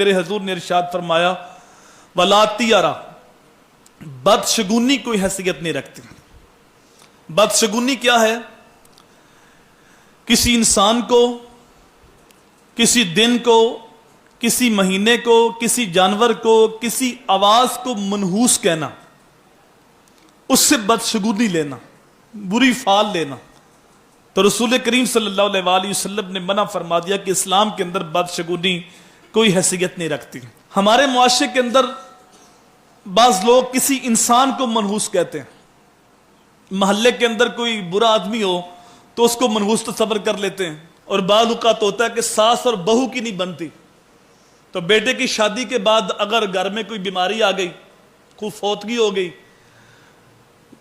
میرے حضور نے ارشاد فرمایا ولا تیارا، بدشگونی کوئی حیثیت نہیں رکھتی۔ بدشگونی کیا ہے؟ کسی انسان کو، کسی دن کو، کسی مہینے کو، کسی جانور کو، کسی آواز کو منحوس کہنا، اس سے بدشگونی لینا، بری فال لینا۔ تو رسول کریم صلی اللہ علیہ وآلہ وسلم نے منع فرما دیا کہ اسلام کے اندر بدشگونی کوئی حیثیت نہیں رکھتی۔ ہمارے معاشرے کے اندر بعض لوگ کسی انسان کو منحوس کہتے ہیں۔ محلے کے اندر کوئی برا آدمی ہو تو اس کو منحوس تصور کر لیتے ہیں، اور بعض اوقات ہوتا ہے کہ ساس اور بہو کی نہیں بنتی، تو بیٹے کی شادی کے بعد اگر گھر میں کوئی بیماری آ گئی، کوئی فوتگی ہو گئی،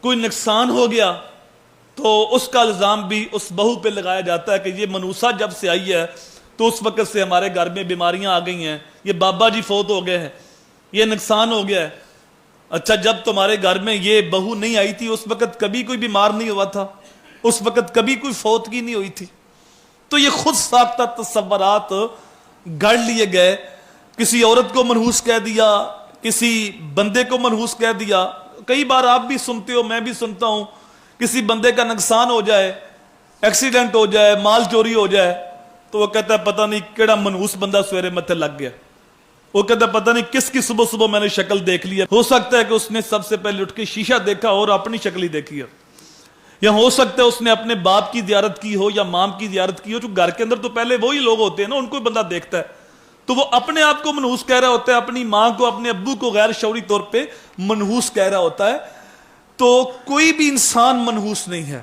کوئی نقصان ہو گیا، تو اس کا الزام بھی اس بہو پہ لگایا جاتا ہے کہ یہ منوسہ جب سے آئی ہے تو اس وقت سے ہمارے گھر میں بیماریاں آ گئی ہیں، یہ بابا جی فوت ہو گئے ہیں، یہ نقصان ہو گیا ہے۔ اچھا، جب تمہارے گھر میں یہ بہو نہیں آئی تھی اس وقت کبھی کوئی بیمار نہیں ہوا تھا، اس وقت کبھی کوئی فوتگی نہیں ہوئی تھی؟ تو یہ خود ساختہ تصورات گڑھ لیے گئے، کسی عورت کو منحوس کہہ دیا، کسی بندے کو منحوس کہہ دیا۔ کئی بار آپ بھی سنتے ہو، میں بھی سنتا ہوں، کسی بندے کا نقصان ہو جائے، ایکسیڈنٹ ہو جائے، مال چوری ہو جائے، تو وہ کہتا ہے پتہ نہیں کیڑا منحوس بندہ سویرے متھے لگ گیا، وہ کہتا ہے پتہ نہیں کس کی صبح صبح میں نے شکل دیکھ لی ہے۔ ہو سکتا ہے کہ اس نے سب سے پہلے اٹھ کے شیشہ دیکھا اور اپنی شکل ہی دیکھی ہے، یا ہو سکتا ہے اس نے اپنے باپ کی زیارت کی ہو یا مام کی زیارت کی ہو۔ جو گھر کے اندر تو پہلے وہی لوگ ہوتے ہیں نا، ان کو بندہ دیکھتا ہے، تو وہ اپنے آپ کو منحوس کہہ رہا ہوتا ہے، اپنی ماں کو، اپنے ابو کو غیر شعوری طور پہ منحوس کہہ رہا ہوتا ہے۔ تو کوئی بھی انسان منحوس نہیں ہے۔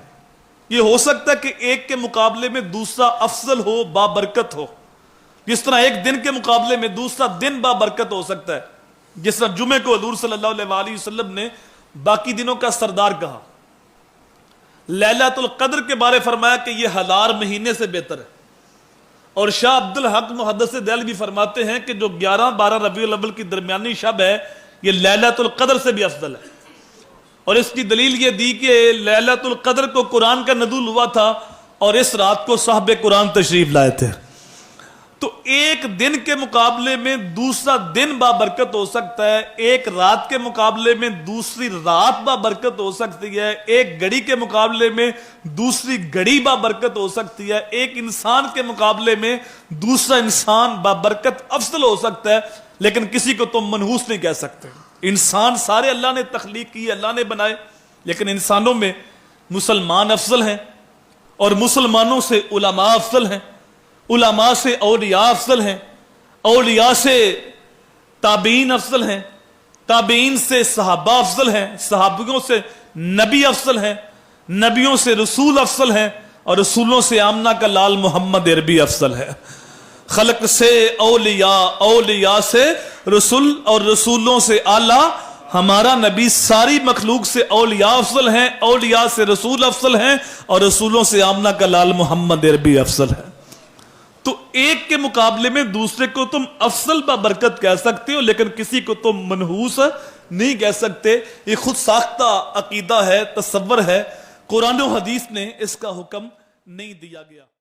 یہ ہو سکتا ہے کہ ایک کے مقابلے میں دوسرا افضل ہو، بابرکت ہو، جس طرح ایک دن کے مقابلے میں دوسرا دن بابرکت ہو سکتا ہے، جس طرح جمعے کو حضور صلی اللہ علیہ وآلہ وسلم نے باقی دنوں کا سردار کہا، لیلۃ القدر کے بارے فرمایا کہ یہ 1000 مہینے سے بہتر ہے، اور شاہ عبد الحق محدث دہلوی فرماتے ہیں کہ جو 11-12 ربیع الاول کی درمیانی شب ہے یہ لیلۃ القدر سے بھی افضل ہے۔ اور اس کی دلیل یہ دی کہ لیلۃ القدر کو قرآن کا نزول ہوا تھا اور اس رات کو صاحب قرآن تشریف لائے تھے۔ تو ایک دن کے مقابلے میں دوسرا دن بابرکت ہو سکتا ہے، ایک رات کے مقابلے میں دوسری رات بابرکت ہو سکتی ہے، ایک گھڑی کے مقابلے میں دوسری گھڑی بابرکت ہو سکتی ہے، ایک انسان کے مقابلے میں دوسرا انسان بابرکت افضل ہو سکتا ہے، لیکن کسی کو تم منحوس نہیں کہہ سکتے۔ انسان سارے اللہ نے تخلیق کی، اللہ نے بنائے، لیکن انسانوں میں مسلمان افضل ہیں، اور مسلمانوں سے علماء افضل ہیں، علماء سے اولیاء افضل ہیں، اولیاء سے تابعین افضل ہیں، تابعین سے صحابہ افضل ہیں، صحابیوں سے نبی افضل ہیں، نبیوں سے رسول افضل ہیں، اور رسولوں سے آمنہ کا لال محمد عربی افضل ہے۔ خلق سے اولیاء، اولیاء سے رسول، اور رسولوں سے اعلیٰ ہمارا نبی۔ ساری مخلوق سے اولیاء افضل ہیں، اولیاء سے رسول افضل ہیں، اور رسولوں سے آمنہ کا لال محمد عربی افضل ہے۔ تو ایک کے مقابلے میں دوسرے کو تم افضل بابرکت کہہ سکتے ہو، لیکن کسی کو تم منحوس نہیں کہہ سکتے۔ یہ خود ساختہ عقیدہ ہے، تصور ہے، قرآن و حدیث نے اس کا حکم نہیں دیا گیا۔